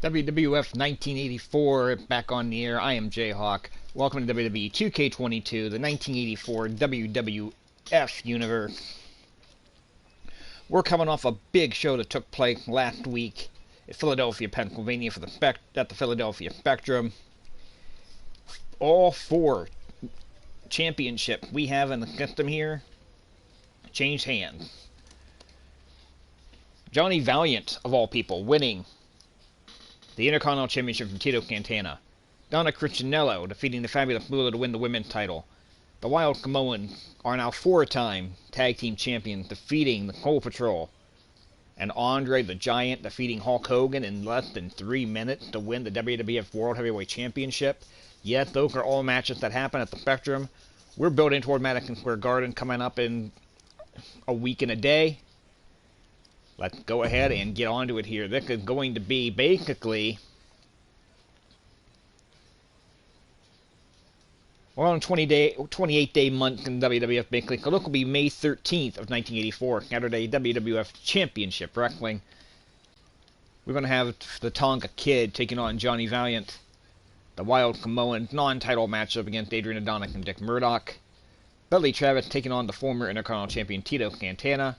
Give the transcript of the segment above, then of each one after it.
WWF 1984 back on the air. I am Jayhawk. Welcome to WWE 2K22, the 1984 WWF universe. We're coming off a big show that took place last week in Philadelphia, Pennsylvania at the Philadelphia Spectrum. All four championships we have in the system here changed hands. Johnny Valiant, of all people, winning the Intercontinental Championship from Tito Santana. Donna Christianello defeating the Fabulous Moolah to win the women's title. The Wild Samoans are now four-time tag team champions, defeating the Soul Patrol. And Andre the Giant defeating Hulk Hogan in less than 3 minutes to win the WWF World Heavyweight Championship. Yes, those are all matches that happen at the Spectrum. We're building toward Madison Square Garden coming up in a week and a day. Let's go ahead and get on to it here. This is going to be basically, we're on 28-day month in WWF basically. So look, will be May 13th of 1984, Saturday, WWF Championship Wrestling. We're going to have the Tonga Kid taking on Johnny Valiant. The Wild Samoans non-title matchup against Adrian Adonis and Dick Murdoch. Dudley Travis taking on the former Intercontinental Champion Tito Santana.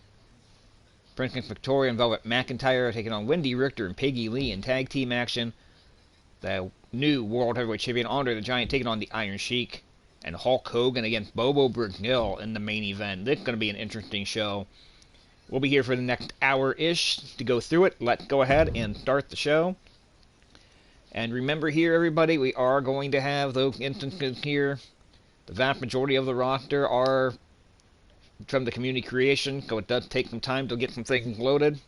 Princess Victoria and Velvet McIntyre taking on Wendy Richter and Peggy Lee in tag team action. The new World Heavyweight Champion Andre the Giant taking on the Iron Sheik. And Hulk Hogan against Bobo Brazil in the main event. This is going to be an interesting show. We'll be here for the next hour-ish to go through it. Let's go ahead and start the show. And remember here, everybody, we are going to have those instances here. The vast majority of the roster are from the community creation, so it does take some time to get some things loaded.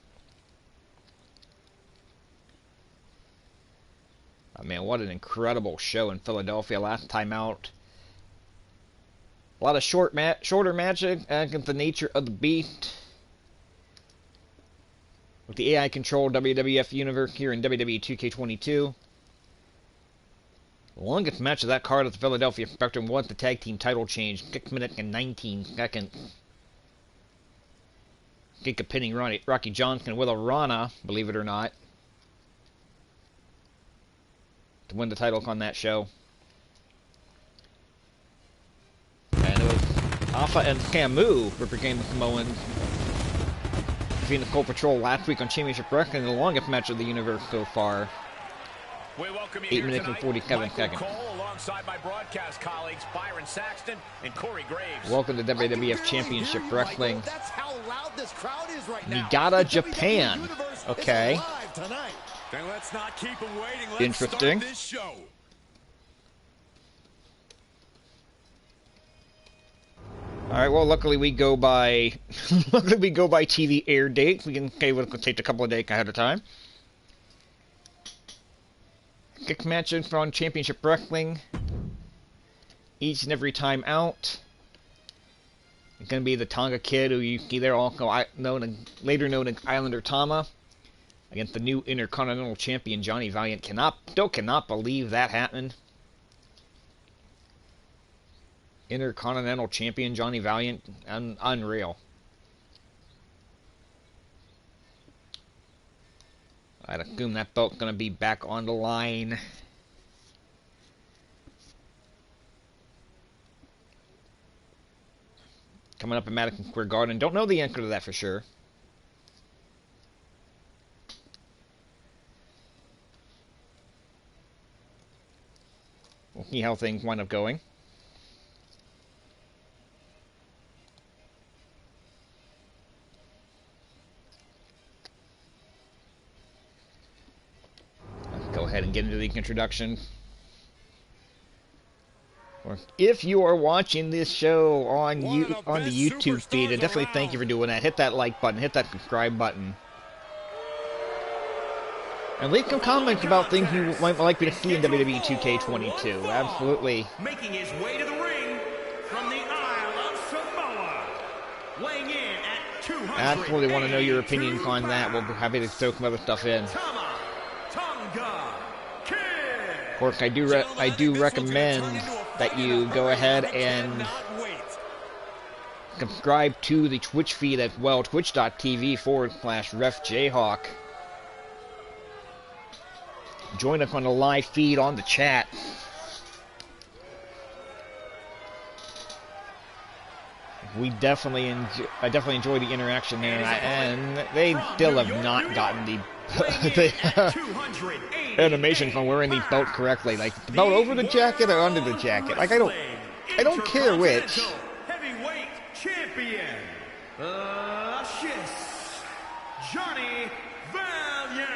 Oh man, what an incredible show in Philadelphia last time out. A lot of shorter matches against the nature of the beast. With the AI-controlled WWF universe here in WWE 2K22. The longest match of that card at the Philadelphia Spectrum was the tag team title change, 6 minutes and 19 seconds. Giga pinning Rocky Johnson with a Rana, believe it or not, to win the title on that show. And it was Alpha and Samu representing the Samoans, defeating the Soul Patrol last week on Championship Wrestling, the longest match of the universe so far. 8 minutes and 47 seconds. Alongside my broadcast colleagues Byron Saxton and Corey Graves. Welcome to WWF Championship Wrestling. That's how loud this crowd is right now. Niigata, Japan. Okay. Then let's not keep them waiting. Let's interesting. Start this show. All right. Well, luckily we go by TV air dates. We can take a couple of days ahead of time. 6 matches on Championship Wrestling. Each and every time out. It's going to be the Tonga Kid, who you see there, also later known as Islander Tama, against the new Intercontinental Champion Johnny Valiant. Still cannot believe that happened. Intercontinental Champion Johnny Valiant, unreal. I'd assume that belt's going to be back on the line. Coming up in Madison Square Garden. Don't know the answer to that for sure. We'll see how things wind up going. Go ahead and get into the introduction. If you are watching this show on the YouTube feed, I definitely thank you for doing that. Hit that like button, hit that subscribe button. And leave some comments about things you might like me to see in WWE 2K22. Absolutely. Making his way to the ring from the Isle of Samoa. Weighing in at 200. Absolutely want to know your opinions on that. We'll be happy to throw some other stuff in. Tonga Kid. Of course, I do recommend that you go ahead and subscribe to the Twitch feed as well, twitch.tv/RefJayhawk. Join us on the live feed on the chat. I definitely enjoy the interaction there, and they still have not gotten the animation from wearing the belt correctly. Like the belt over the jacket or under the jacket. Like I don't care which. Heavyweight Champion, Johnny Valiant.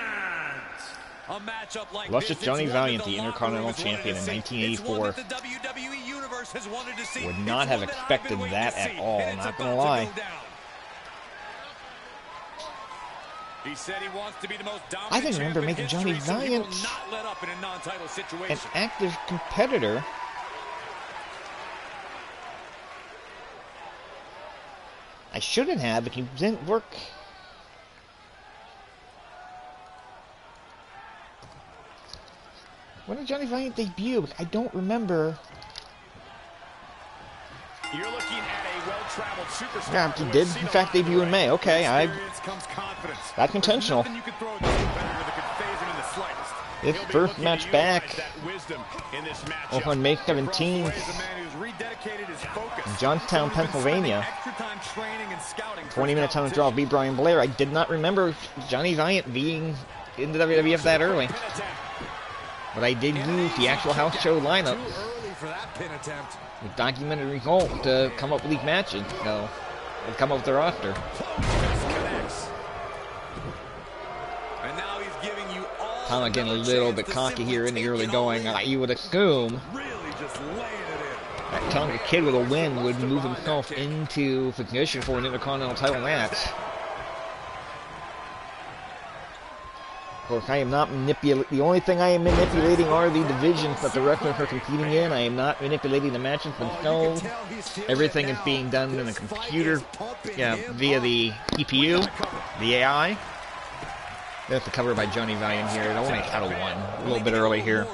A matchup like Luscious this, Johnny it's Valiant, one the that Intercontinental locker room Champion in has wanted to see. 1984. It's one that the WWE Universe has wanted to see. Would not It's have one that I've expected been waiting that to at see, all, and it's not gonna about to lie. go down. He said he wants to be the most dominant I didn't remember champ in making Johnny history, so he will Valiant not let up in a non-title an situation. active competitor. I shouldn't have, but he didn't work. When did Johnny Valiant debut? I don't remember. You're looking at a well-traveled superstar. Yeah, he did, in fact, debut in May. Okay, that's intentional. His first match back on May 17th in Johnstown, Pennsylvania. 20 minutes on the draw, beat Brian Blair. I did not remember Johnny Valiant being in the WWF that early. But I did use the actual house show lineup, the documented result, to come up with these matches, and come up with the roster. Kind of getting a little bit cocky here in the early going. You would assume that Tonga Kid with a win would move himself into position for an Intercontinental title match. Of course, I am not manipulating. The only thing I am manipulating are the divisions that the wrestlers are competing in. I am not manipulating the matches themselves. Everything is being done in a computer, via the EPU, the AI. There's the cover by Johnny Valiant here. It only had a one, a little bit early here.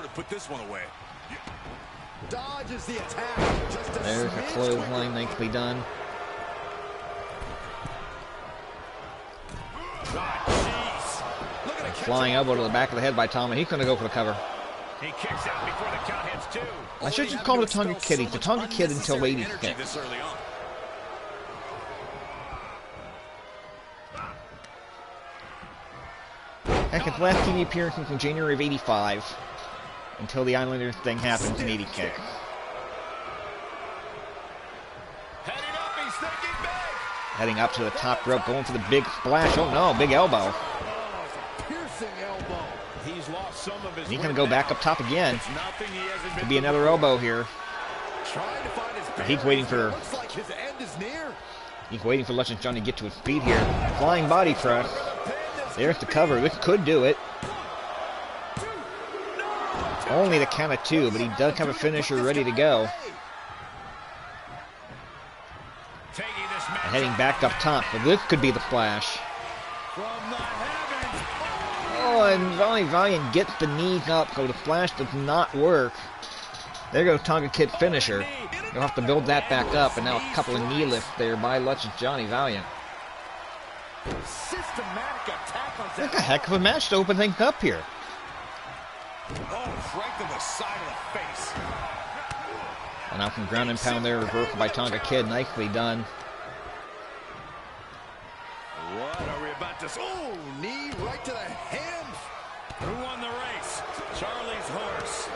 There's a clothesline, nicely done. Flying elbow to the back of the head by Tom, and he's going to go for the cover. He kicks out before the count hits two. I should just call it a Tonga Kid. He's the Tonga Kid until 86. Heck, his last TV appearance was in January of 85, until the Islanders thing happens in 86. Heading up to the top rope, going for the big splash. Oh no, big elbow. He's going to go back up top again. Could be another elbow here. He's waiting for Luscious Johnny to get to his feet here. Flying body press. There's the cover. This could do it. Only the count of two, but he does have a finisher ready to go. And heading back up top, but this could be the flash. Oh, and Johnny Valiant gets the knees up, so the flash does not work. There goes Tonga Kid finisher. You'll have to build that back up, and now a couple of knee lifts there by Luscious Johnny Valiant. That's a heck of a match to open things up here. Right to the side of the face. And now from ground and pound there, reversal by Tonga Kid, nicely done. What are we about to see? Oh, knee right to the hands. Who won the race? Charlie's horse.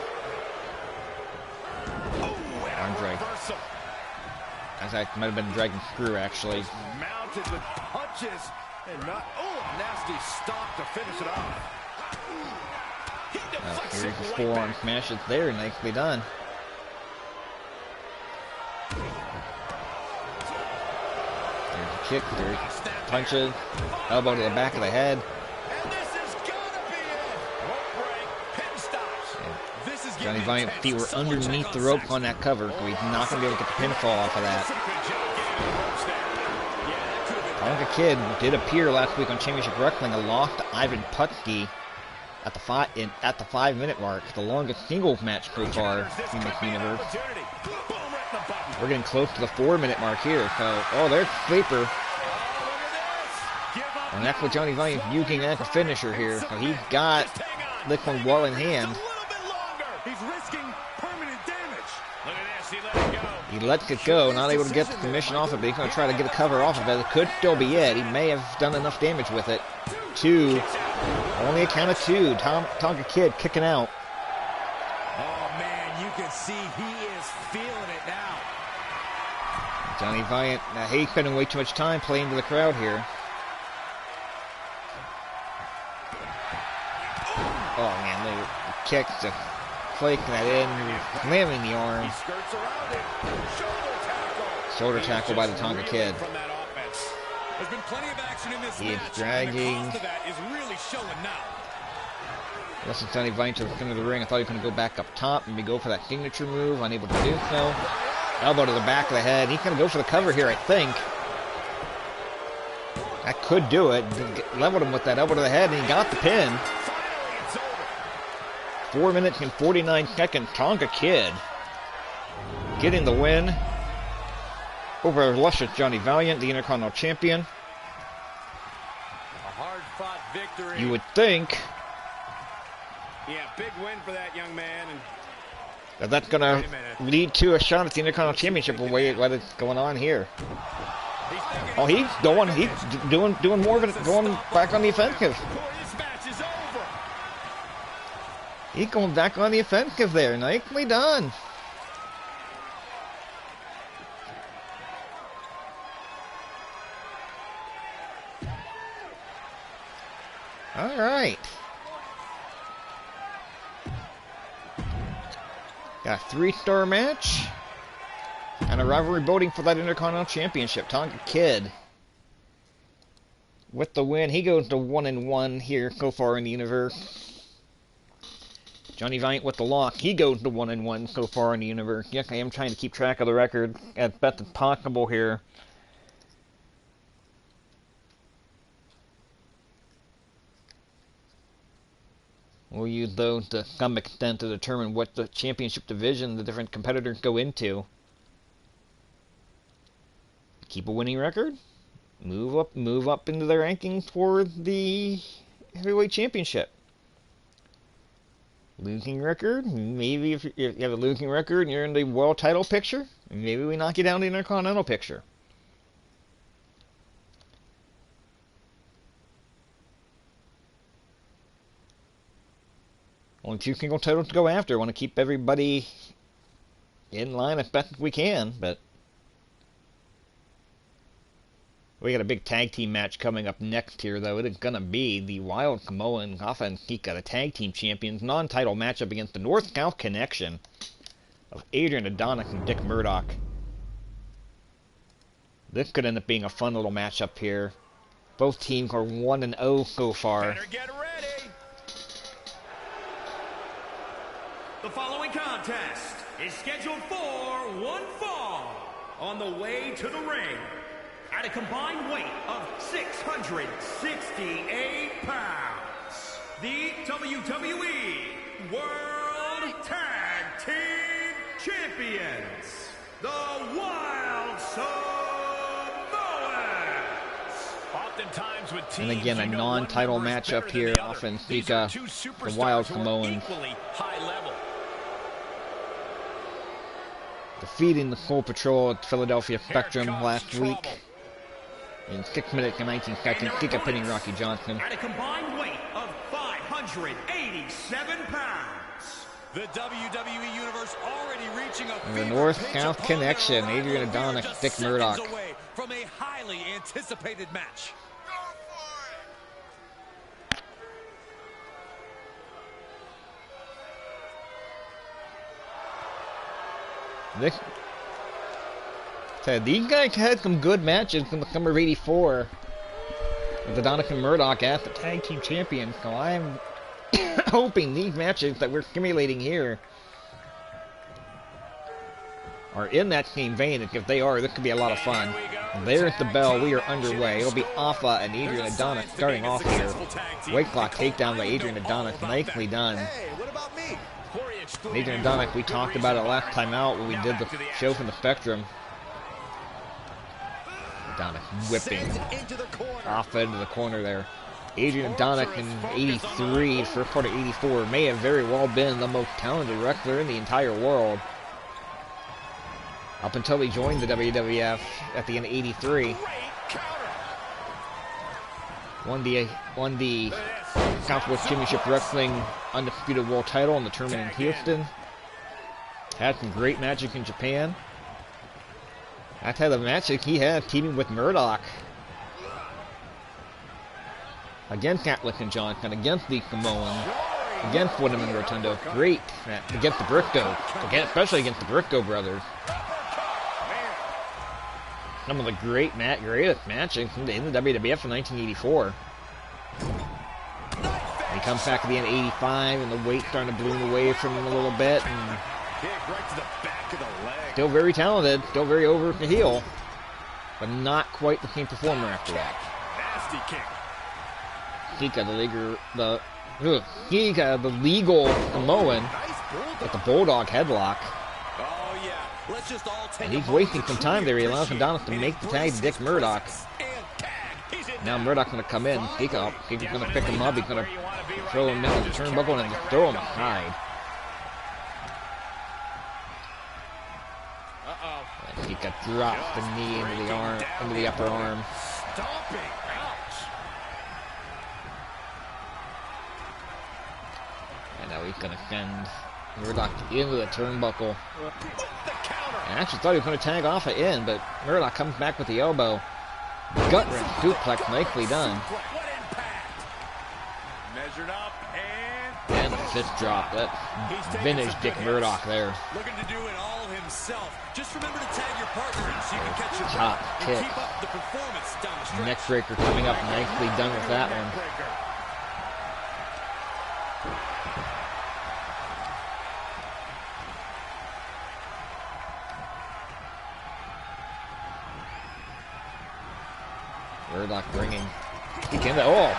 Oh, Andre. As I might have been Dragon Screw, actually. Mounted with punches and not. Oh, nasty stop to finish it off. Here's the forearm smash. It's there, nicely done. There's a kick, there's punches, elbow to the back of the head. And this is gonna be it. Rope break, pin stops. This is Johnny Valiant's feet were underneath the rope on that cover, so he's not going to be able to get the pinfall off of that. Tonga Kid did appear last week on Championship Wrestling, a loss to Ivan Putski at the 5-minute mark, the longest singles match so far in this universe. We're getting close to the 4-minute mark here, so, oh, there's the sleeper. And that's what Johnny Valiant's using as a finisher here, so he's got this one well in hand. He's risking permanent damage. Look at this, he let it go. He lets it go, not able to get the submission off of it, but he's going to try to get a cover off of it. It could still be it. He may have done enough damage with it. 2. Only a count of 2. Tonga Kid kicking out. Oh, man, you can see he is feeling it now. Johnny Valiant, he's spending way too much time playing to the crowd here. Oh, man, the kicks, the flaking that in, slamming the arm. He skirts around it. Shoulder tackle by the Tonga Kid. From that offense. There's been plenty of action in this He is match, dragging. and the cost of that is really showing now. Listen, Johnny Valiant to the center of the ring. I thought he was going to go back up top and go for that signature move. Unable to do so. Elbow to the back of the head. He's going to go for the cover here, I think. That could do it. Leveled him with that elbow to the head, and he got the pin. 4 minutes and 49 seconds. Tonga Kid getting the win over luscious Johnny Valiant, the Intercontinental Champion. A hard-fought victory. You would think Yeah, big win for that young man. And that's going to lead to a shot at the Intercontinental Championship. The way what is going on here. Oh, he's doing more of it, going back on the offensive. this match is over. He's going back on the offensive there. Nicely done. All right. Got a 3-star match. And a rivalry voting for that Intercontinental Championship. Tonga Kid with the win. He goes to 1-1 here so far in the universe. Johnny Valiant with the loss. He goes to 1-1 so far in the universe. Yes, I am trying to keep track of the record as best as possible here. We'll use those to some extent to determine what the championship division the different competitors go into. Keep a winning record. Move up into the rankings for the Heavyweight Championship. Losing record. Maybe if you have a losing record and you're in the world title picture, maybe we knock you down to the Intercontinental picture. Only 2 single titles to go after. Want to keep everybody in line as best as we can, but we got a big tag team match coming up next here, though. It is going to be the Wild Samoan Hogan and Sheik, the tag team champions, non-title matchup against the North-South connection of Adrian Adonis and Dick Murdoch. This could end up being a fun little matchup here. Both teams are 1-0 so far. Better get ready. The following contest is scheduled for one fall on the way to the ring at a combined weight of 668 pounds. The WWE World Tag Team Champions, the Wild Samoans. Oftentimes with And teams, again, a non-title matchup here. Often Sheik, the Wild Samoans, high level. defeating the Soul Patrol at Philadelphia Spectrum last week in 6 minutes and 19 seconds. Sheik pinning Rocky Johnson. At a combined weight of 587 pounds. The WWE Universe already reaching a And the North-South connection. Adrian Adonis, Dick Murdoch. away from a highly anticipated match. These guys had some good matches in the summer of '84 with Adonis and Murdoch as the tag team champions. So I'm hoping these matches that we're simulating here are in that same vein. If they are, this could be a lot of fun. There's the bell. We are underway. It'll be Alpha and Adrian Adonis starting off here. Weight clock takedown by Adrian Adonis. Nicely done. Hey, what about me? Adrian Adonis, we talked about it last time out when we did the show from the Spectrum. Adonis whipping Alpha into the corner there. Adrian Adonik in 83, first part of 84, may have very well been the most talented wrestler in the entire world. Up until he joined the WWF at the end of 83. Won the Southwest Championship Wrestling Undisputed World title in the tournament in Houston. Had some great magic in Japan. That's how the magic he had teaming with Murdoch. Against Atlas and Johnson, against the Samoans, against Woodham and Rotundo. Great against the Briscoes, especially against the Briscoe brothers. Some of the greatest matches in the WWF in 1984. He comes back at the end of 85, and the weight starting to bloom away from him a little bit. And still very talented, still very over the heel, but not quite the same performer after that. Nasty kick. Hika, the legal Samoan, with the Bulldog headlock. Oh, yeah. Let's just all take And he's wasting some time there. He allows Adonis to make the tag to Dick Murdoch. Now Murdoch's going to come in. He's going to pick him up. He's going to throw him into the turnbuckle and just throw him aside. And Hika drops the knee into the arm, into the upper arm. Stomping. Ouch. And now he's going to send Murdoch into the turnbuckle. I actually thought he was going to tag off in, but Murdoch comes back with the elbow. Gut wrench suplex, nicely done. What impact? Measured up And the fist drop. That vintage Dick Murdoch there. Looking to do it all himself. Just remember to tag your partner in so you can catch your Top breath kick. and keep up the performance down the stretch. Neck breaker coming up, nicely done with that one. Murdoch bringing kick in. Oh,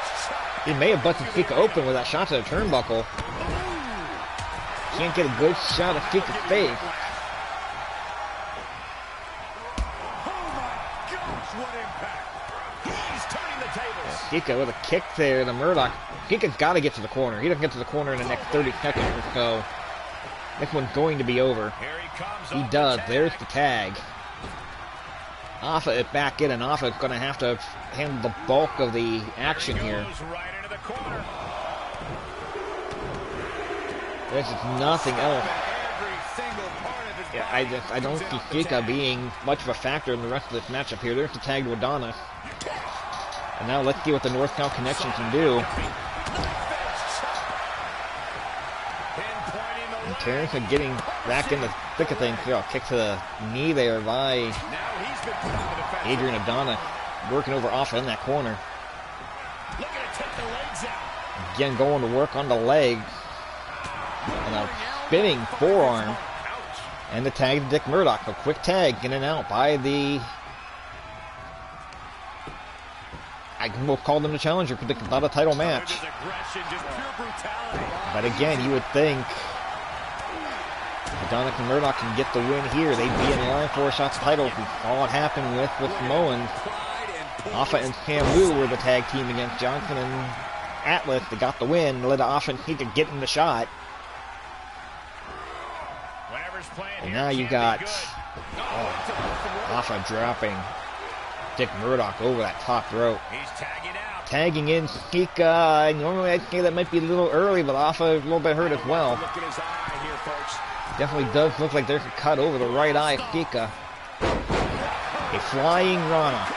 he may have busted Kika open with that shot to the turnbuckle. Can't get a good shot of Kika's face. Kika with a kick there to Murdoch. Kika's got to get to the corner. He doesn't get to the corner in the next 30 seconds or so. This one's going to be over. He does. There's the tag. Alpha is back in, and Alpha is going to have to handle the bulk of the action here. This is nothing else. Yeah, I don't see Kika being much of a factor in the rest of this matchup here. There's the tag to Adonis. And now let's see what the North South connection can do. And Terrence is getting back in the thick of things. Oh, kick to the knee there by Adrian Adonis, working over Alpha in that corner. Again, going to work on the leg. And a spinning forearm. And the tag to Dick Murdoch. A quick tag in and out by the... I will call them the challenger because it's not a title match. But again, you would think Adonis and Murdoch can get the win here. They'd be in line for a shot title. We saw what happened with Samoans. Alpha and Cam Wu were the tag team against Johnson and Atlas. They got the win. Led to Alpha and Hika getting the shot. And now you got Alpha dropping Dick Murdoch over that top rope. Tagging in Hika. Normally I'd say that might be a little early, but Alpha is a little bit hurt as well. Definitely does look like there's a cut over the right eye of Hika. A flying Rana.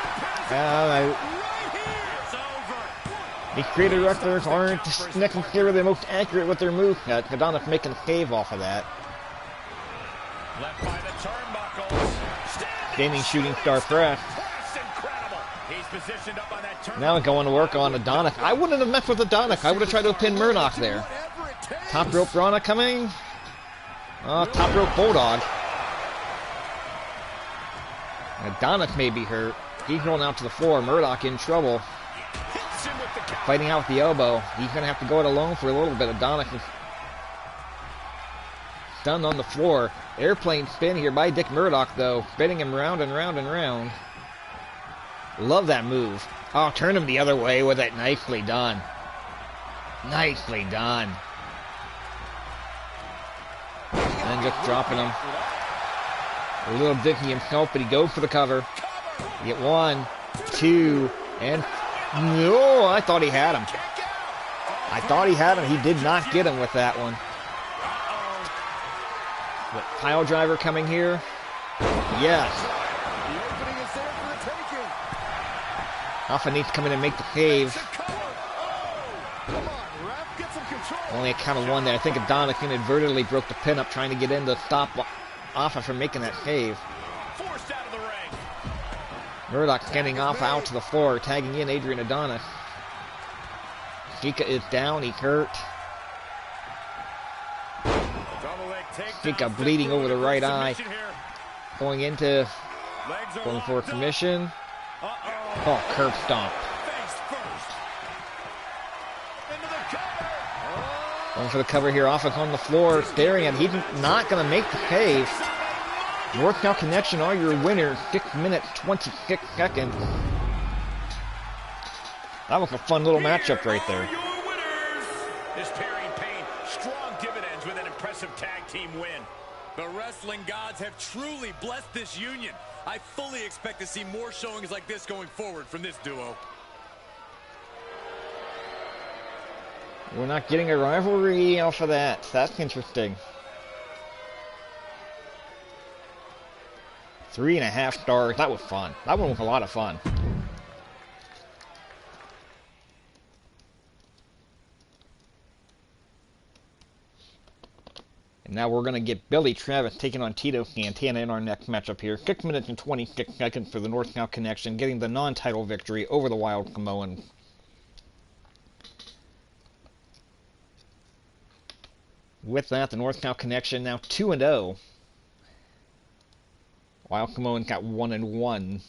The creative wrestlers aren't necessarily the most accurate with their moves. Adonis making a save off of that. Standing shooting star press. Now going to work on Adonis. I wouldn't have messed with Adonis. I would have tried to pin Murdoch there. Top rope Rana coming. Top rope Bulldog. Adonis may be hurt. He's rolling out to the floor. Murdoch in trouble. Fighting out with the elbow. He's going to have to go it alone for a little bit. Adonis is stunned on the floor. Airplane spin here by Dick Murdoch, though. Spinning him round and round and round. Love that move. Oh, turn him the other way with it. Nicely done. Nicely done. And just dropping him. A little dicky himself, but he goes for the cover. You get 1, 2, and... No, I thought he had him. I thought he had him. He did not get him with that one. What, pile driver coming here? Yes. Alpha needs to come in and make the save. Only a count of 1 there. I think Adonis inadvertently broke the pin up trying to get in to stop Alpha from making that save. Forced out of the ring. Murdoch getting Alpha out to the floor, tagging in Adrian Adonis. Shika is down, he's hurt. Shika bleeding over the right eye. Going for a commission. Oh, curb stomp. Going for the cover here, Alpha's on the floor, staring at him. He's not going to make the save. North Now Connection are your winners, 6 minutes, 26 seconds. That was a fun little matchup right there. This pairing paid strong dividends with an impressive tag team win. The wrestling gods have truly blessed this union. I fully expect to see more showings like this going forward from this duo. We're not getting a rivalry off of that. That's interesting. 3.5 stars. That was fun. That one was a lot of fun. And now we're going to get Billy Travis taking on Tito Santana in our next matchup here. 6 minutes and 26 seconds for the North-South Connection, getting the non-title victory over the Wild Samoans. With that, the North-South Connection now 2-0. Wild Samoans got 1-1.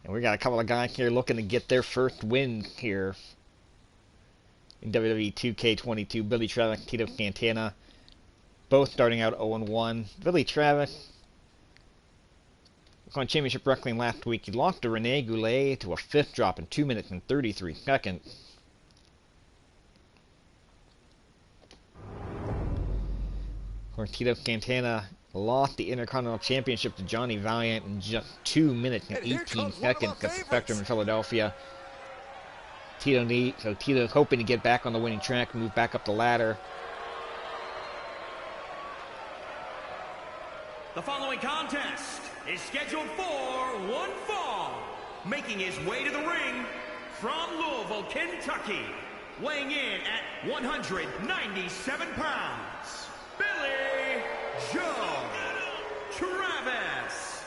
And we got a couple of guys here looking to get their first win here in WWE 2K22. Billy Travis, Tito Santana, both starting out 0-1. Billy Travis was on Championship Wrestling last week. He lost to Rene Goulet to a 5th drop in 2 minutes and 33 seconds. Of course, Tito Santana lost the Intercontinental Championship to Johnny Valiant in just 2 minutes and 18 seconds at the Spectrum in Philadelphia. Tito's hoping to get back on the winning track, move back up the ladder. The following contest is scheduled for one fall. Making his way to the ring from Louisville, Kentucky, weighing in at 197 pounds, Billy Joe Travis.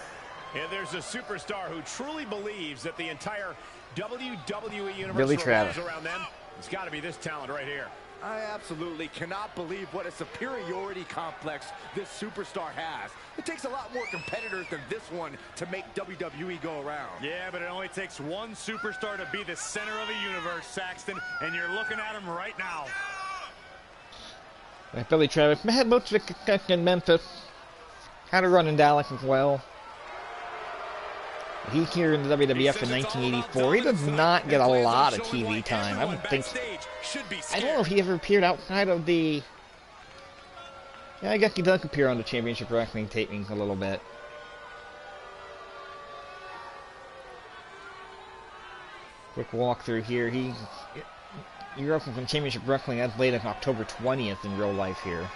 And there's a superstar who truly believes that the entire WWE universe Billy Travis around them. It's got to be this talent right here. I absolutely cannot believe what a superiority complex this superstar has. It takes a lot more competitors than this one to make WWE go around. Yeah, but it only takes one superstar to be the center of the universe, Saxton, and you're looking at him right now. Billy Travis had most of the success in Memphis. Had a run in Dallas as well. He's here in the WWF in 1984. He does not get a lot of TV time. I don't know if he ever appeared outside of the... Yeah, I guess he does appear on the Championship Wrestling tapings a little bit. Quick walkthrough here. He wrestled from Championship Wrestling as late as October 20th in real life here.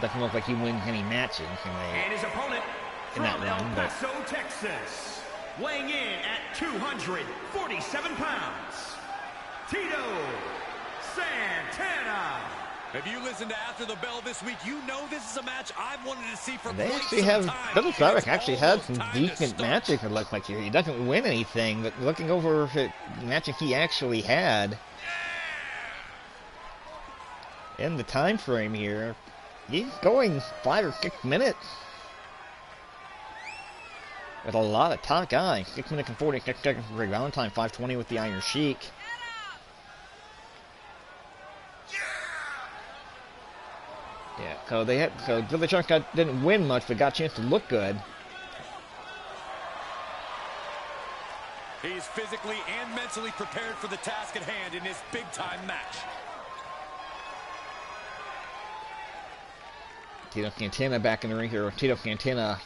Doesn't look like he wins any matches And his opponent in that from run, El Paso, Texas, weighing in at 247 pounds, Tito Santana. If you listen to After the Bell this week, you know this is a match I've wanted to see for They quite actually some have... time. Billy Travis actually had some decent matches, it looks like here. He doesn't win anything, but looking over the matches he actually had in the time frame here, he's going 5 or 6 minutes with a lot of top guys. 6 minutes and 46 seconds for Greg Valentine, 5:20 with the Iron Sheik. Yeah, so Billy Travis didn't win much, but got a chance to look good. He's physically and mentally prepared for the task at hand in this big-time match. Tito Santana back in the ring here. Tito Santana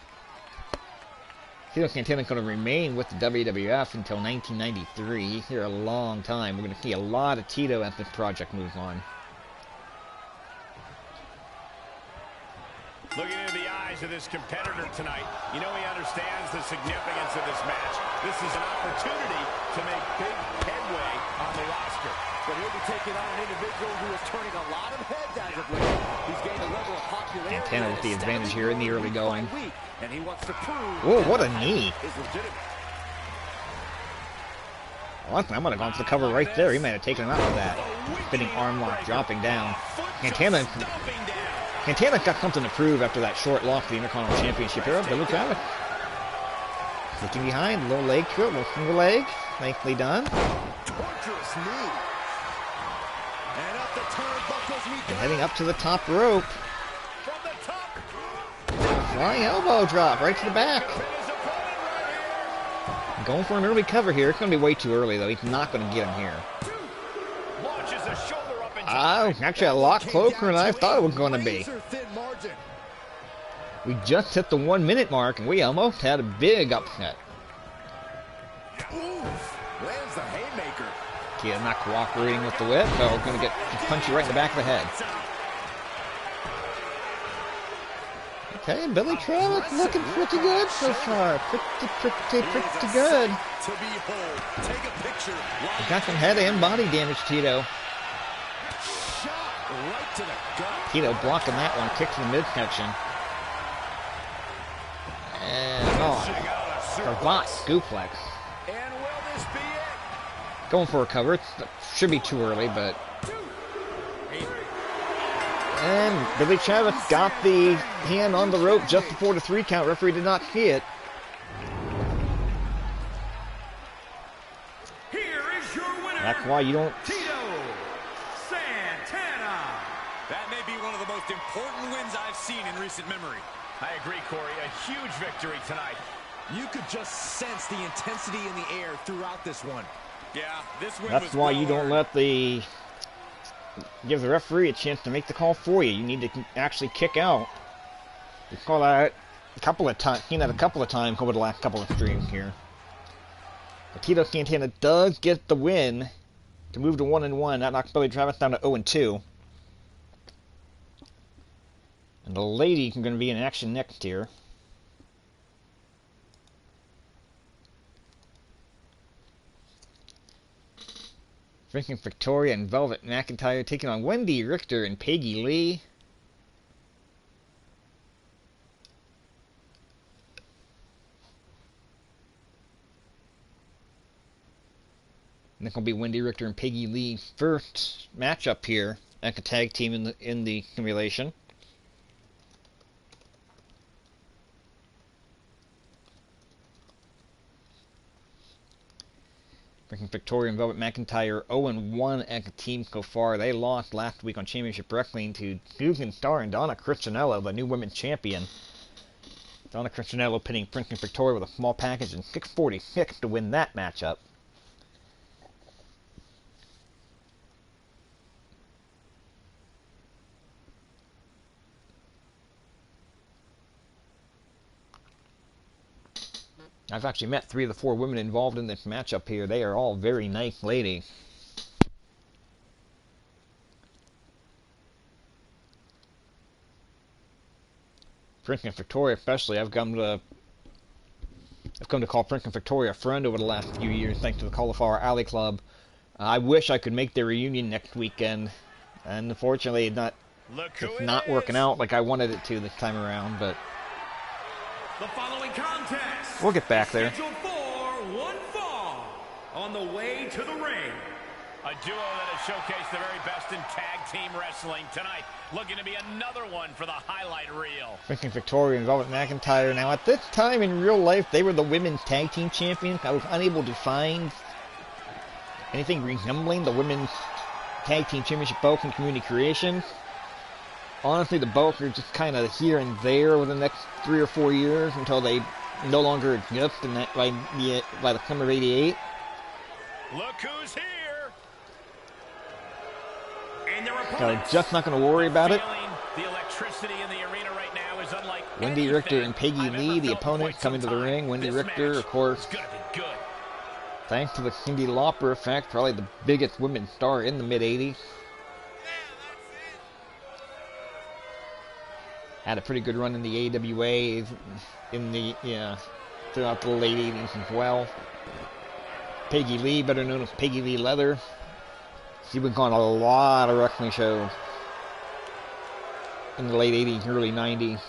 going to remain with the WWF until 1993. He's here a long time. We're going to see a lot of Tito as this project moves on. Looking into the eyes of this competitor tonight, you know he understands the significance of this match. This is an opportunity to make big headway on the roster. But he'll be taking on an individual who is turning a lot of heads as of late. He's gained a level of popularity. Santana with the advantage here in the early going. And he wants to prove. Whoa, what a knee. Is legitimate. Well, I'm going to go into the cover right there. He might have taken him out with that. Spinning arm lock, dropping down. Santana's got something to prove after that short loss for the Intercontinental Championship here. Billy Travis. Looking behind, low leg trip, low single leg. Nicely done. Torturous knee. And up the turnbuckles we go. Heading up to the top rope. From the top. Flying elbow drop right to the back. Going for an early cover here. It's going to be way too early, though. He's not going to get him here. Launches a shoulder up and Actually, a lot closer than I thought it was going to be. We just hit the 1 minute mark, and we almost had a big upset. Lands the haymaker. Kid not cooperating with the whip, so we're going to get punch you right in the back of the head. Okay, Billy Travis looking pretty good so far. Pretty good. He got some head and body damage, Tito. Right to the gut. Tito blocking that one, kicks in the midsection. And cravat suplex. And will this be it? Going for a cover. It should be too early, but. And Billy Travis got the hand on the rope just before the 3 count. Referee did not see it. Here is your winner. That's why you don't. Tito Santana. That may be one of the most important wins I've seen in recent memory. I agree, Corey. A huge victory tonight. You could just sense the intensity in the air throughout this one. Yeah, this win That's why you don't let the. Give the referee a chance to make the call for you. You need to actually kick out. We call that a couple of times. Seen that a couple of times over the last couple of streams here. But Tito Santana does get the win to move to 1-1. That knocks Billy Travis down to 0-2. And the lady going to be in action next here. Franklin Victoria and Velvet McIntyre taking on Wendy Richter and Peggy Lee. And this will be Wendy Richter and Peggy Lee's first matchup here as a tag team in the simulation. Victoria and Velvet McIntyre 0-1 as a team so far. They lost last week on Championship Wrestling to Susan Starr and Donna Christianello, the new women's champion. Donna Christianello pinning Franklin Victoria with a small package in 646 to win that matchup. I've actually met 3 of the 4 women involved in this matchup here. They are all very nice ladies. Franklin Victoria especially, I've come to call Franklin Victoria a friend over the last few years thanks to the Cauliflower Alley Club. I wish I could make their reunion next weekend, and unfortunately it's not working out like I wanted it to this time around, but The following contest. we'll get back there. Scheduled for one fall. On the way to the ring. A duo that has showcased the very best in tag team wrestling tonight. Looking to be another one for the highlight reel. Franklin Victoria and Velvet McIntyre. Now, at this time in real life, they were the women's tag team champions. I was unable to find anything resembling the women's tag team championship belt in Community Creation. Honestly, the belts are just kind of here and there over the next 3 or 4 years until they no longer exist by the summer of '88. Look who's here. And their So opponents. just not going to worry about it. The electricity in the arena right now is unlike Wendy Richter and Peggy Lee, the opponents, coming to the ring. Wendy Richter, of course, It's gonna be good. thanks to the Cyndi Lauper effect, probably the biggest women's star in the mid-'80s. Had a pretty good run in the AWA in the throughout the late 80s as well. Peggy Lee, better known as Peggy Lee Leather. She was on a lot of wrestling shows in the late 80s, early 90s.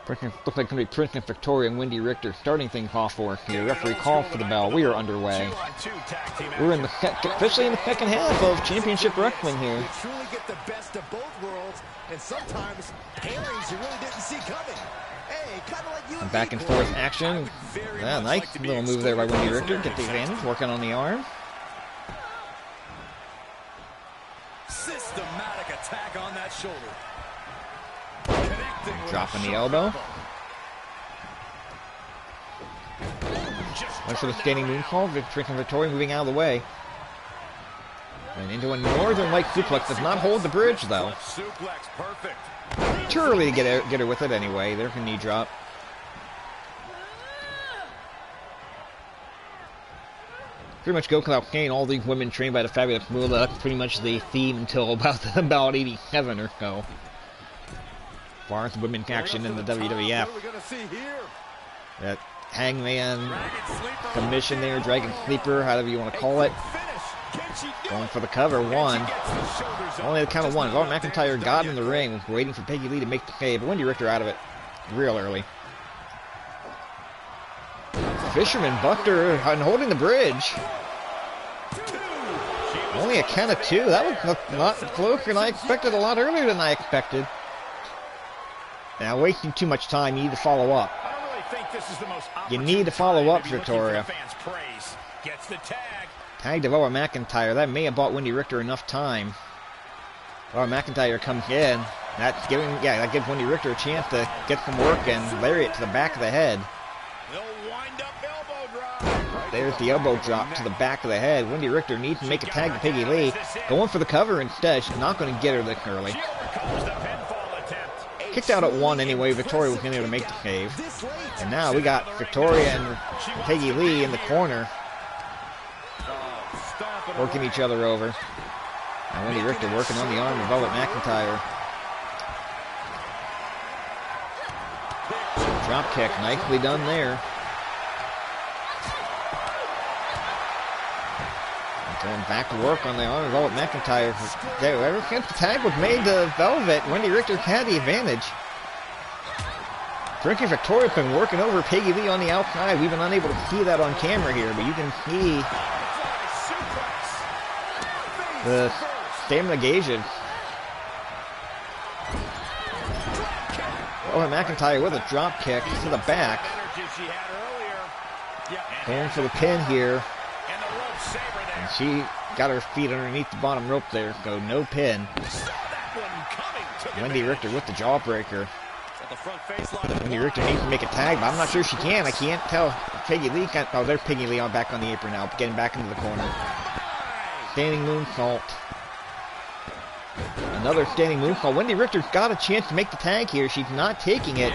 Looks like it's going to be Princess Victoria and Wendy Richter starting things off for us here. Referee calls for the bell. We are underway. 2-on-2 tag team We're in the officially in the second half of Championship Wrestling here. You truly get the best of both worlds, and sometimes pairings you really didn't see coming. Hey, kind of like you and Back and forth action. Yeah, nice little move there by Wendy Richter. Get the advantage, working on the arm. Systematic attack on that shoulder. Dropping the elbow. Went for the standing moonsault. Princess Victoria moving out of the way. And into a Northern Light suplex. Does not hold the bridge though. Suplex, perfect. Too early to get her with it anyway. There's a knee drop. Pretty much go without saying, all these women trained by the Fabulous Moolah. That's pretty much the theme until about 87 or so. As far as women's action in the WWF. What are we gonna see here? That hangman submission there, dragon sleeper, however you want to call it. Going for the cover, one. Only the count of one. Robert McIntyre got in the ring, waiting for Peggy Lee to make the save, but Wendy Richter out of it real early. Fisherman bucked her and holding the bridge. Only a count of two. That was not closer than I expected, a lot earlier than I expected. Now, wasting too much time, you need to follow up. I don't really think this is the most You need to follow up, opportune time to be looking for Victoria. the fans' praise. Gets the tag. Tagged to Robert McIntyre. That may have bought Wendy Richter enough time. Robert McIntyre comes in. That gives Wendy Richter a chance to get some work and lariat to the back of the head. They'll wind up elbow drop. There's the elbow drop to the back of the head. Wendy Richter needs to make a tag to Peggy Lee. Going for the cover instead. She's not going to get her this early. She overcomes the pinfall attempt. Kicked out at one anyway. Victoria was going to make the save. And now we got Victoria and Peggy Lee in the corner, working each other over. And Wendy Richter working on the arm of Robert McIntyre. Drop kick, nicely done there. Going back to work on the arm of Robert McIntyre. Ever since the tag was made to Velvet, Wendy Richter had the advantage. Princess Victoria's been working over Peggy Lee on the outside. We've been unable to see that on camera here, but you can see the stamina gauges. Robert McIntyre with a drop kick to the back. Going for the pin here. And she got her feet underneath the bottom rope there, so no pin. Wendy Richter with the jawbreaker. Wendy Richter needs to make a tag, but I'm not sure she can. I can't tell. Peggy Lee can't. Oh, there's Peggy Lee on back on the apron now, getting back into the corner. Standing moonsault. Another standing moonsault. Wendy Richter's got a chance to make the tag here. She's not taking it.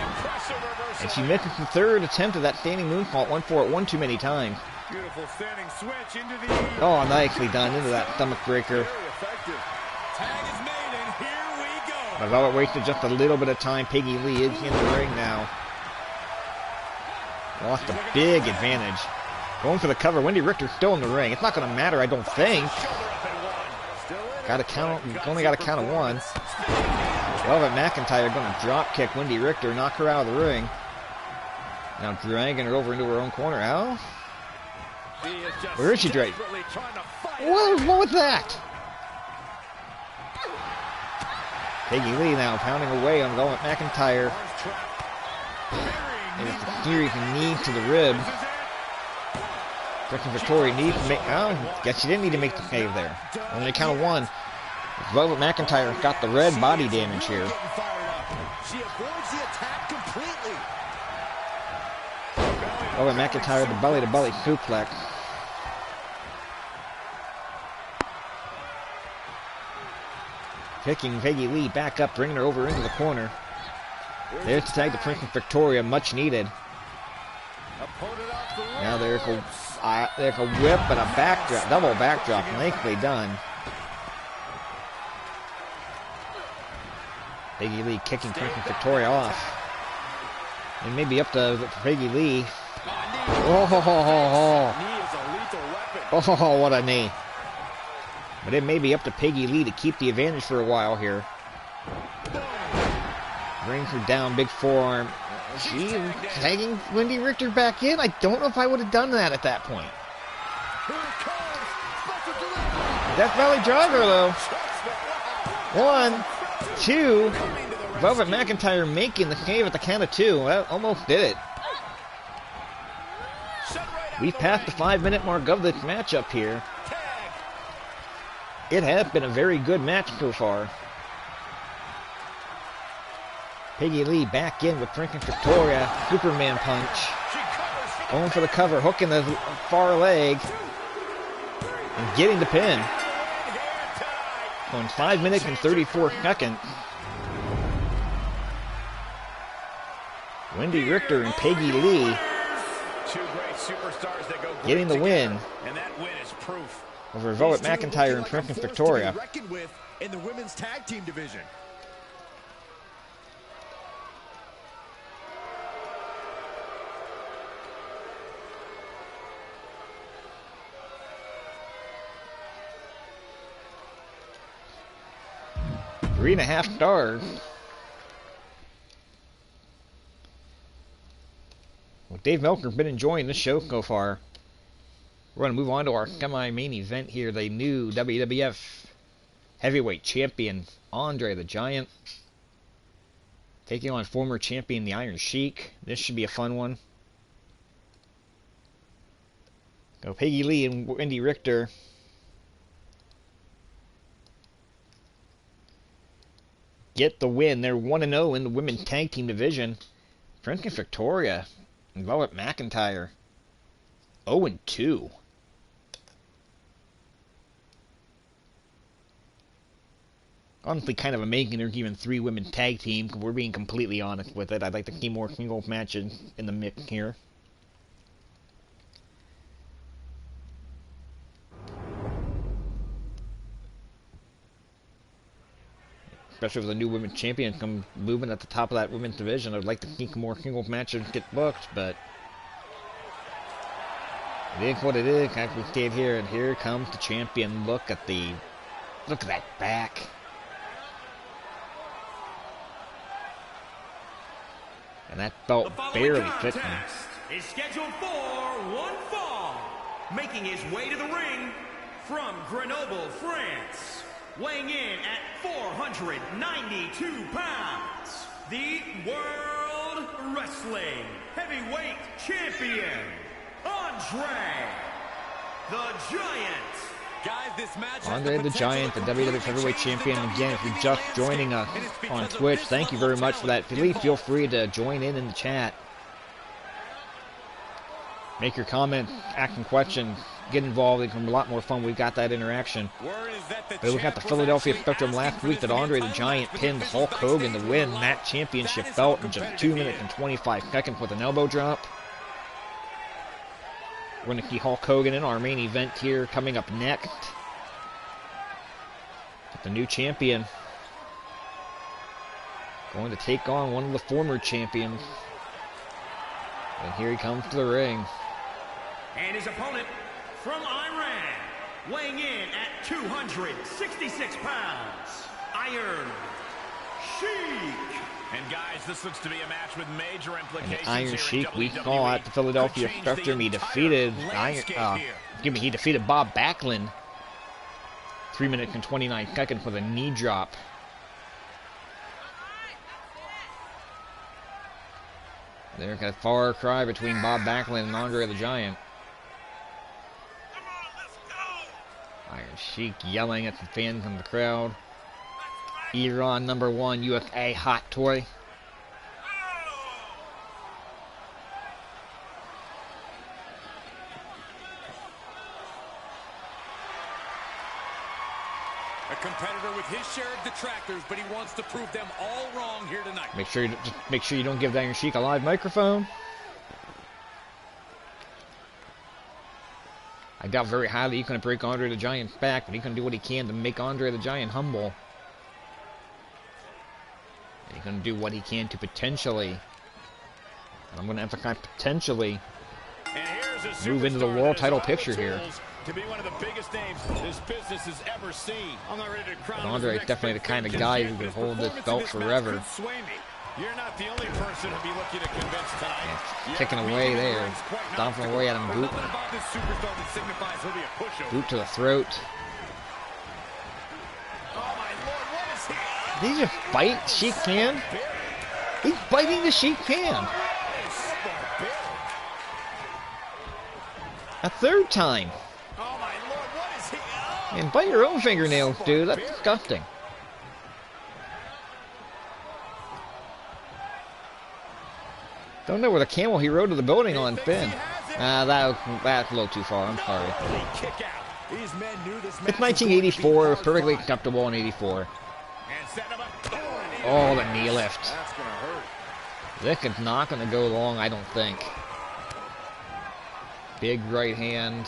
And she misses the third attempt of that standing moonsault. Went for it one too many times. Beautiful standing switch into the... Oh, nicely done into that stomach breaker. Tag is made, and here we go. But Velvet wasted just a little bit of time. Peggy Lee is in the ring now. Lost a big advantage. Going for the cover. Wendy Richter's still in the ring. It's not going to matter, I don't think. Got to count. Only got to count of one. Velvet McIntyre going to drop kick Wendy Richter, knock her out of the ring. Now dragging her over into her own corner. Al? Where is she, Drake? What was that? Peggy Lee now pounding away on Velvet McIntyre. There's the series of knees to the ribs. Princess Victoria needs to make... Oh, guess she didn't need to make the save there. Only count of one. Velvet McIntyre got the red body damage here. She avoids the attack completely. Over McIntyre, the belly-to-belly suplex. Picking Peggy Lee back up, bringing her over into the corner. There's the tag to Princess Victoria, much needed. Now there's a whip and a backdrop, double backdrop, nicely done. Peggy Lee kicking Princess Victoria off. And maybe up to Peggy Lee. Oh, what a knee. But it may be up to Peggy Lee to keep the advantage for a while here. Brings her down, big forearm. She's tagging Wendy Richter back in. I don't know if I would have done that at that point. Death Valley Driver, though. 1, 2. Velvet McIntyre making the save at the count of 2. Well, almost did it. We passed the 5-minute mark of this matchup here. It has been a very good match so far. Peggy Lee back in with Princess Victoria. Superman punch. Going for the cover, hooking the far leg. And getting the pin. Going 5 minutes and 34 seconds. Wendy Richter and Peggy Lee getting the win over Velvet McIntyre and Princess Victoria. In the women's tag team division. Three and a half stars. Well, Dave Melker's been enjoying this show so far. We're going to move on to our semi-main event here. The new WWF Heavyweight Champion, Andre the Giant, taking on former champion, the Iron Sheik. This should be a fun one. Go Peggy Lee and Wendy Richter. Get the win. They're 1-0 in the women's tag team division. Princess Victoria and Velvet McIntyre 0-2. Honestly, kind of amazing there's even 3 women's tag teams. We're being completely honest with it. I'd like to see more singles matches in the mix here. Especially with the new women's champion come moving at the top of that women's division. I'd like to see more singles matches get booked, but it is what it is. As we stayed here, and here comes the champion. Look at that back. And that belt barely fits him. Is scheduled for one fall. Making his way to the ring from Grenoble, France. Weighing in at 492 pounds, the World Wrestling Heavyweight Champion, Andre the Giant. Guys, this match Andre the Giant, the WWF Heavyweight Champion. Again, if you're just joining us on Twitch, thank you very much for that. Please feel free to join in the chat. Make your comments, asking questions, get involved. It's going to be a lot more fun. We've got that interaction. But look at the Philadelphia Spectrum last week that Andre the Giant pinned Hulk Hogan to win that championship belt in just 2 minutes and 25 seconds with an elbow drop. We're going to see Hulk Hogan in our main event here coming up next. The new champion going to take on one of the former champions. And here he comes to the ring. And his opponent from Iran, weighing in at 266 pounds, Iron Sheik. And guys, this looks to be a match with major implications. And Iron Sheik, we saw at the Philadelphia Spectrum, he defeated he defeated Bob Backlund 3 minutes and 29 seconds with a knee drop. There's a far cry between Bob Backlund and Andre the Giant. Iron Sheik yelling at the fans in the crowd. Iran #1 USA hot toy. A competitor with his share of detractors, but he wants to prove them all wrong here tonight. Make sure you don't give Iron Sheik a live microphone. I doubt very highly he's going to break Andre the Giant's back, but he's going to do what he can to make Andre the Giant humble. And he's going to do what he can to potentially, and I'm going to emphasize potentially, move into the world title picture here. To be one of the biggest names this business has ever seen. I'm not ready to crown him. Andre is definitely the kind of guy who can hold this belt forever. You're not the only person to be looking to convince tonight. Kicking away there. Stomping away at him. Boot. Boot to the throat. Did he just bite Sheik hand? He's biting the Sheik hand. A third time. And bite your own fingernails, dude. That's disgusting. Don't know where the camel he rode to the building on been. That's a little too far. I'm sorry. It's 1984. Perfectly acceptable in 84. Oh, the knee lift. This is not going to go long, I don't think. Big right hand.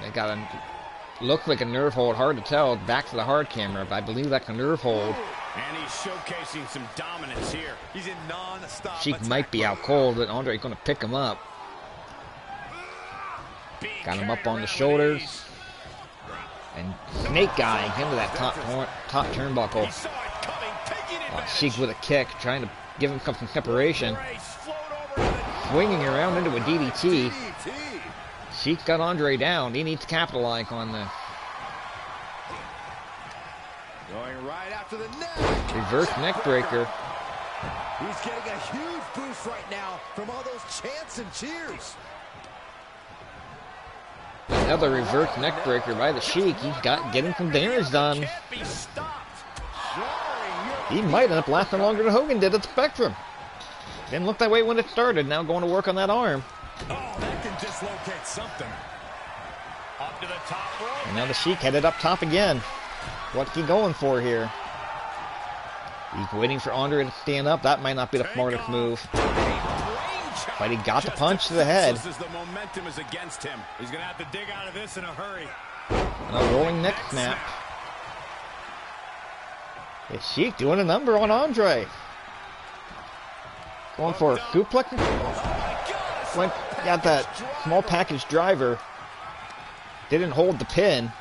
They got a, looks like a nerve hold, hard to tell, back to the hard camera, but I believe that's a nerve hold. And he's showcasing some dominance here. He's in non-stop. Sheik might be out cold, but Andre's going to pick him up. Got him up on the shoulders. And snake guy into that top turnbuckle. Sheik with a kick, trying to give him some separation. Swinging around into a DDT. Sheik got Andre down. He needs to capitalize on this. Going right after the neck. Reverse neck breaker. He's getting a huge boost right now from all those chants and cheers. Another reverse neck breaker by the Sheik. He's getting some damage done. He might end up lasting longer than Hogan did at the Spectrum. Didn't look that way when it started. Now going to work on that arm. Oh, that can dislocate something. Up to the top rope. And now the Sheik headed up top again. What's he going for here? He's waiting for Andre to stand up. That might not be the smartest move. But he got the punch to the head. The momentum is against him. He's going to have to dig out of this in a hurry. And a rolling neck snap. Is Sheik doing a number on Andre? Going for a suplex? Got that small package driver. Didn't hold the pin.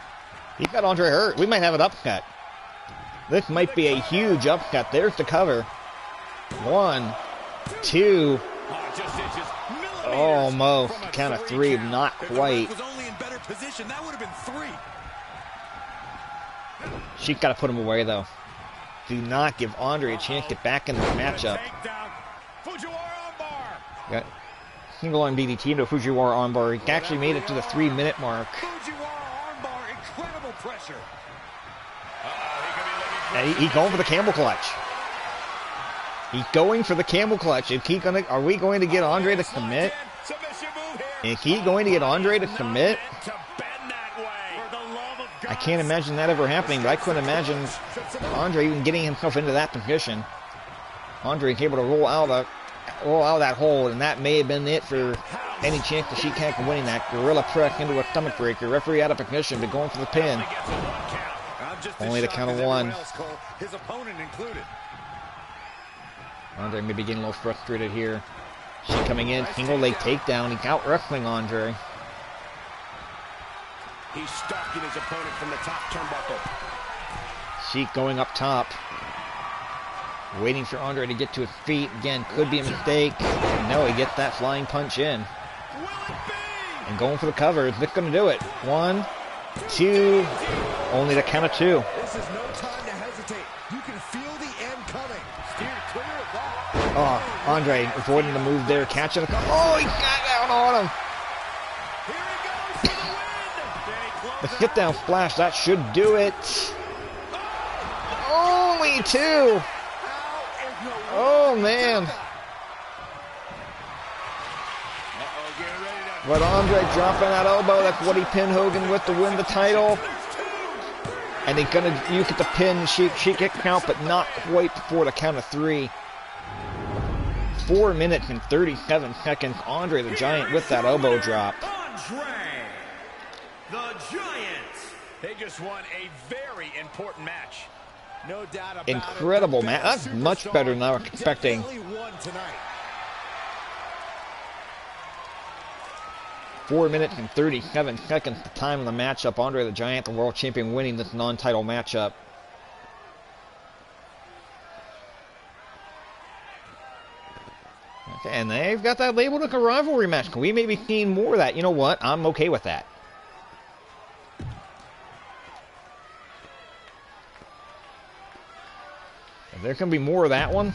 He got Andre hurt. We might have an upcut. This might be a huge upcut. There's the cover. 1, 2. Almost. Count of 3. Not quite. Sheik got to put him away, though. Do not give Andre a chance to get back in the matchup. Got single arm DDT into a Fujiwara armbar. He actually made it to the 3-minute mark. And he's going for the camel clutch. He's going for the camel clutch. Are we going to get Andre to commit? Is he going to get Andre to commit? I can't imagine that ever happening, but I couldn't imagine Andre even getting himself into that position. Andre is able to roll out that hold, and that may have been it for any chance that Sheik had for winning that. Gorilla press into a stomach breaker. Referee out of position, but going for the pin. Only the count of 1. Andre may be getting a little frustrated here. Sheik coming in, single leg takedown. He's out wrestling Andre. He's stalking his opponent from the top turnbuckle. Sheik going up top. Waiting for Andre to get to his feet. Again, could be a mistake. No, he gets that flying punch in. And going for the cover. Is Nick going to do it? 1, 2. Only the count of 2. This is no time to hesitate. You can feel the end coming. Steer clear of that. Oh, Andre avoiding the move there. Catching the... Oh, he got down on him. The hit down splash, that should do it. Only 2. Oh, man. But Andre dropping that elbow. That's what he pinned Hogan with to win the title. And they're going to use it to pin Sheik. Sheik get count, but not quite before the count of 3. 4 minutes and 37 seconds. Andre the Giant with that elbow drop. Andre the Giant. They just won a very important match. No doubt about Incredible match. That's much better than I was expecting. 4 minutes and 37 seconds, the time of the matchup. Andre the Giant, the world champion, winning this non-title matchup. Okay, and they've got that labeled like a rivalry match. We may be seeing more of that. You know what? I'm okay with that. If there can be more of that one.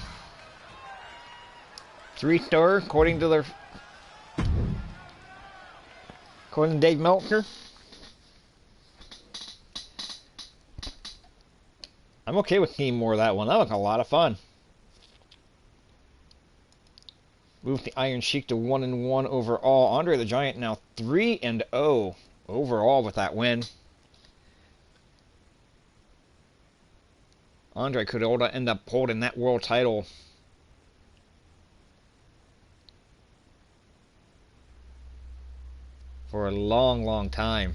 3-star, according to Dave Meltzer. I'm okay with seeing more of that one. That was a lot of fun. Move the Iron Sheik to 1-1 overall. Andre the Giant now 3-0 overall with that win. Andre could end up holding that world title. For a long, long time.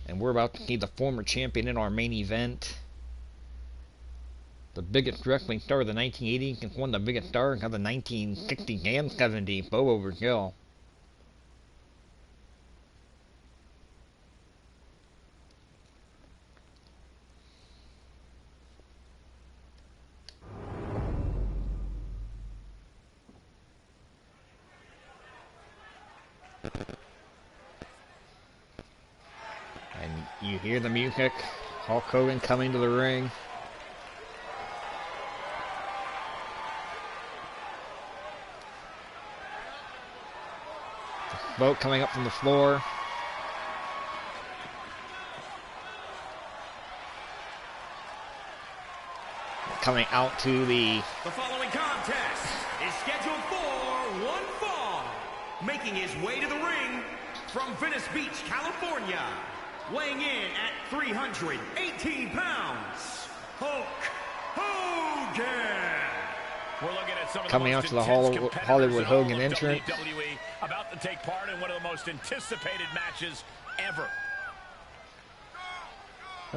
And we're about to see the former champion in our main event. The biggest wrestling star of the 1980s and one of the biggest stars of the 1960s and 70s, Bobo Brazil. And you hear the music, Hulk Hogan coming to the ring. Smoke coming up from the floor. Coming out to the... The following contest is scheduled for one fall. Making his way to the ring from Venice Beach, California. Weighing in at 318 pounds, Hulk Hogan. We're looking at some of coming out to the Hollywood Hogan entrance. WWE, about to take part in one of the most anticipated matches ever.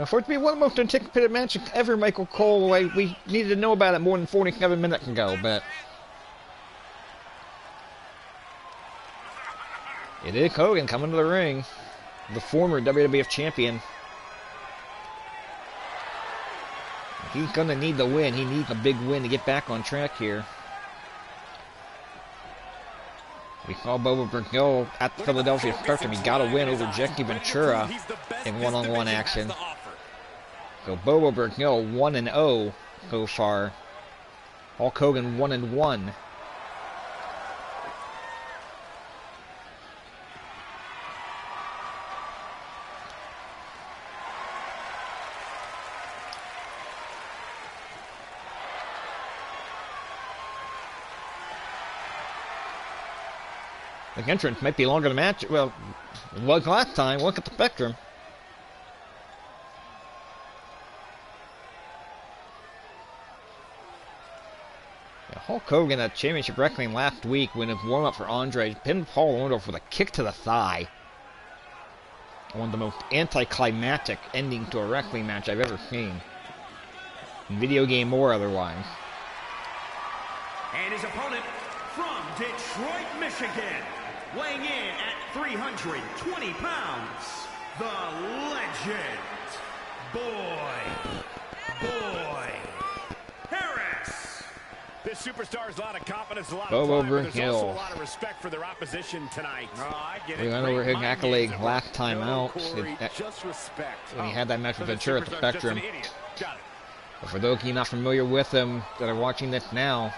For it to be one of the most anticipated matches ever, Michael Cole, we needed to know about it more than 47 minutes ago, but it is Hogan coming to the ring, the former WWF champion. He's going to need the win. He needs a big win to get back on track here. We saw Bobo Brazil at the Philadelphia Spectrum. He got a win over Jesse Ventura in one-on-one action. So Bobo Brazil 1-0 so far. Hulk Hogan 1-1. The entrance might be longer than the match. Well, it was last time. Look at the Spectrum. Yeah, Hulk Hogan at Championship Wrestling last week when his warm-up for Andre pinned Paul Orndorff with a kick to the thigh. One of the most anticlimactic ending to a wrestling match I've ever seen. In video game or otherwise. And his opponent from Detroit, Michigan. Weighing in at 320 pounds, the legend, Boy Harris. This superstar has a lot of confidence, a lot Bobo of pride, but there's also Brazil. a lot of respect for their opposition tonight. Oh, I get We it. went over his accolade last time out Just respect. when he had that match with Ventura at the Superstar's Spectrum. just an idiot. Got it. But for those of you not familiar with him that are watching this now,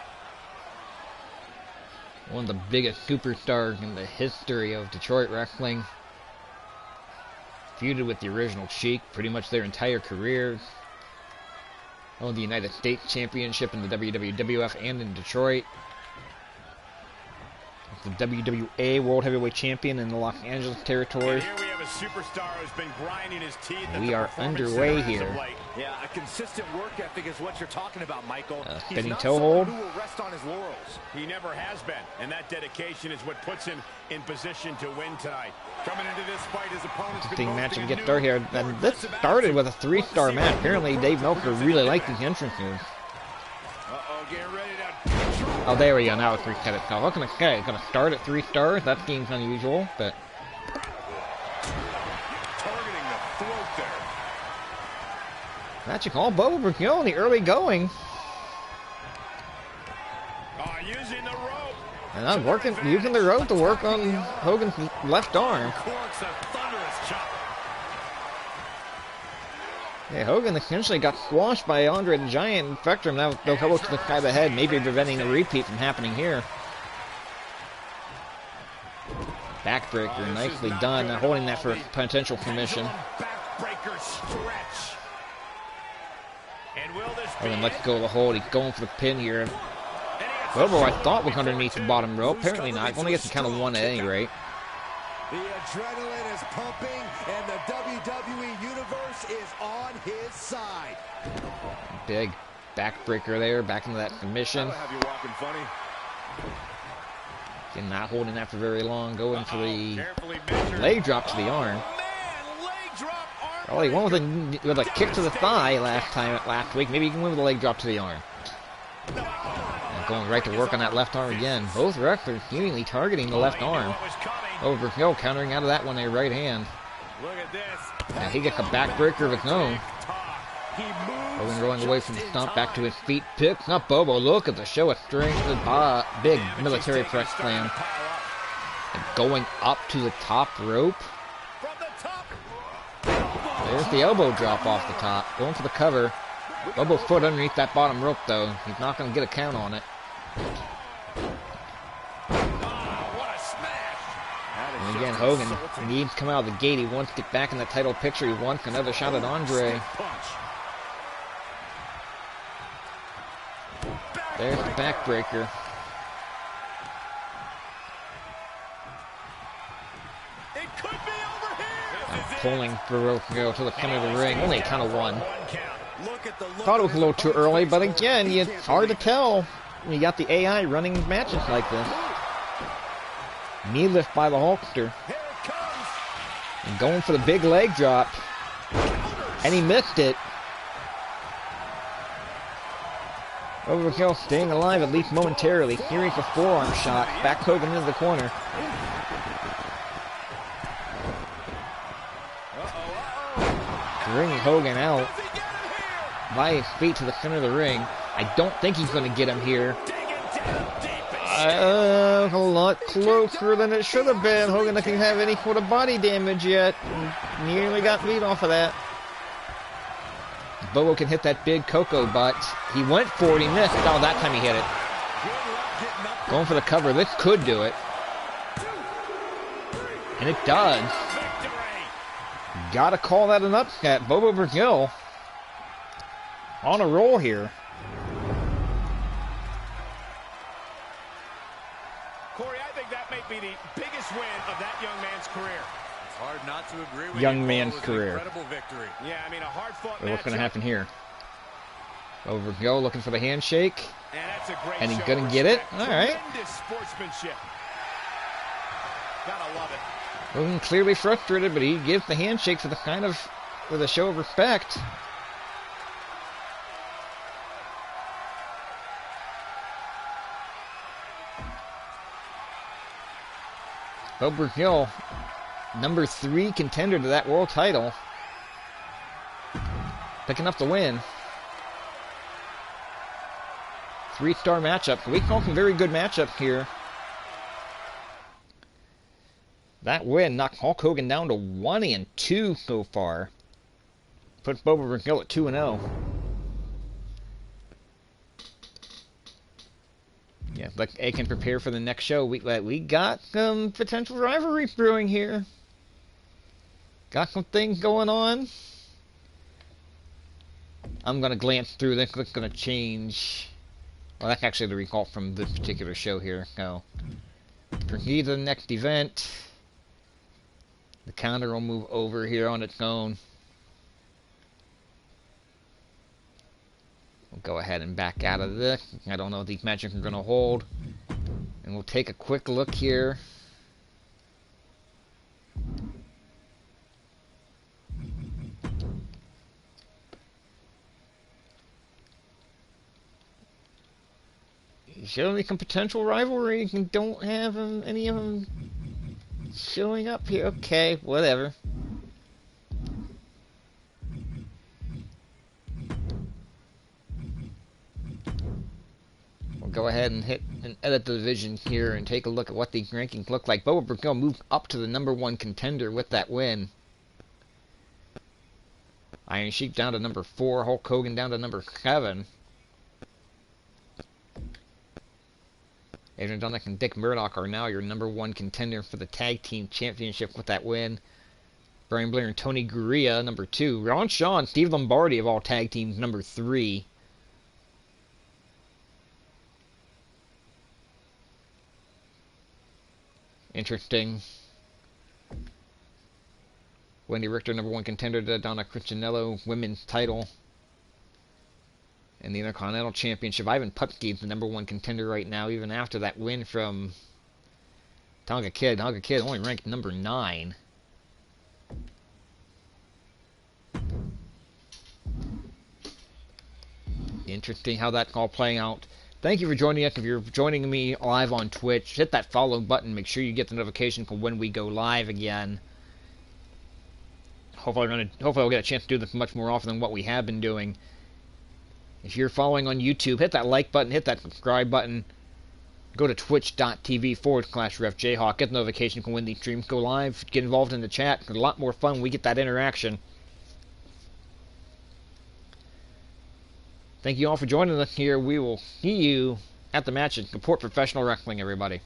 one of the biggest superstars in the history of Detroit wrestling. Feuded with the original Sheik pretty much their entire careers. Won the United States Championship in the WWF and in Detroit. The WWA World Heavyweight Champion in the Los Angeles territory. And here we have a a superstar who's been grinding his teeth. We are underway here. Yeah, a consistent work ethic is what you're talking about, Michael. He's Spinning not toe someone hold. who will rest on his laurels. He never has been, and that dedication is what puts him in position to win tonight. Coming into this fight, his opponent's Interesting matchup get started here. And this started with a 3-star match. Apparently, Dave Meltzer really liked these entrances. Getting ready to... Oh, there we go. Now it's reset itself. I was gonna say, it's gonna start at 3 stars. That seems unusual, but targeting the throat there. matching all Bobo Brazil in the early going. Using the rope. And I'm using the rope to work on Hogan's left arm. Corks a thunderous chop. Yeah, Hogan essentially got squashed by Andre the Giant and Spectrum. Now they'll go to the side of the head, maybe preventing a repeat from happening here. Backbreaker, nicely done, holding that for a potential submission. Backbreaker stretch. And will this Hogan lets go of the hold. He's going for the pin here. Bobo, I thought, was underneath the bottom rope. Apparently not. He only gets to count of 1 at any rate. The adrenaline is pumping, and the WWE Universe is on his side. Big backbreaker there, back into that submission. That'll have you walking funny. Again, not holding that for very long. Going for the leg drop to the arm. Oh, he went with a kick to the thigh last week. Maybe he can win with a leg drop to the arm. And going right to work on that left arm again. Both wrestlers seemingly targeting the left arm. Oh, Brazil countering out of that one, a right hand. Look at this. Now he gets a backbreaker of his own. Hogan going away from the stomp, back to his feet. Picks up Bobo. Look at the show of strength. Big military press slam. And going up to the top rope. There's the elbow drop off the top. Going for the cover. Bobo foot underneath that bottom rope, though. He's not going to get a count on it. And again, Hogan needs to come out of the gate. He wants to get back in the title picture. He wants another shot at Andre. There's the backbreaker. Pulling Baroque to the center of the ring. Only a count of 1. Thought it was a little too early, but again, it's hard to tell when you got the AI running matches like this. Knee lift by the Hulkster. And going for the big leg drop. And he missed it. Overkill staying alive at least momentarily. Here's the forearm shot. Back Hogan into the corner. Bringing Hogan out by his feet to the center of the ring. I don't think he's going to get him here. A lot closer than it should have been. Hogan doesn't have any sort of body damage yet. Nearly got meat off of that. Bobo can hit that big Coco butt. He went for it, he missed. Oh, that time he hit it. Going for the cover. This could do it. And it does. Gotta call that an upset. Bobo Brazil on a roll here. Corey, I think that may be the biggest win of that young man's career. It's hard not to agree with young man's career. Incredible victory. Yeah, I mean a hard-fought match. What's going to happen here? Bobo Brazil looking for the handshake. And he's going to get it. All right. Sportsmanship. Gotta love it. Hogan clearly frustrated, but he gives the handshake for the show of respect. Bobo Brazil, number 3 contender to that world title, picking up the win. 3-star matchup. We call some very good matchups here. That win knocked Hulk Hogan down to 1-2 so far. Puts Bobo Brazil at 2-0. Yeah, but they can prepare for the next show. We got some potential rivalry brewing here. Got some things going on. I'm going to glance through this. It's going to change. Well, that's actually the recall from this particular show here. So, proceed to the next event. The counter will move over here on its own. We'll go ahead and back out of this. I don't know if these matches are going to hold. And we'll take a quick look here. Showing some potential rivalry. You don't have any of them showing up here. Okay, whatever. We'll go ahead and hit and edit the division here and take a look at what these rankings look like. Bobo Brazil moved up to the #1 contender with that win. Iron Sheik down to #4. Hulk Hogan down to #7. Adrian Duncan and Dick Murdoch are now your #1 contender for the Tag Team Championship with that win. Brian Blair and Tony Gurria, #2. Ron Shaw and Steve Lombardi of all tag teams, #3. Interesting. Wendy Richter, #1 contender to Donna Cristianello women's title. And the Intercontinental Championship. Ivan Putski is the #1 contender right now, even after that win from Tonga Kid. Tonga Kid only ranked #9. Interesting how that's all playing out. Thank you for joining us. If you're joining me live on Twitch, hit that follow button. Make sure you get the notification for when we go live again. Hopefully I'll get a chance to do this much more often than what we have been doing. If you're following on YouTube, hit that like button, hit that subscribe button. Go to twitch.tv/RefJayhawk. Get the notification for when these streams go live. Get involved in the chat. It's a lot more fun when we get that interaction. Thank you all for joining us here. We will see you at the match and support professional wrestling, everybody.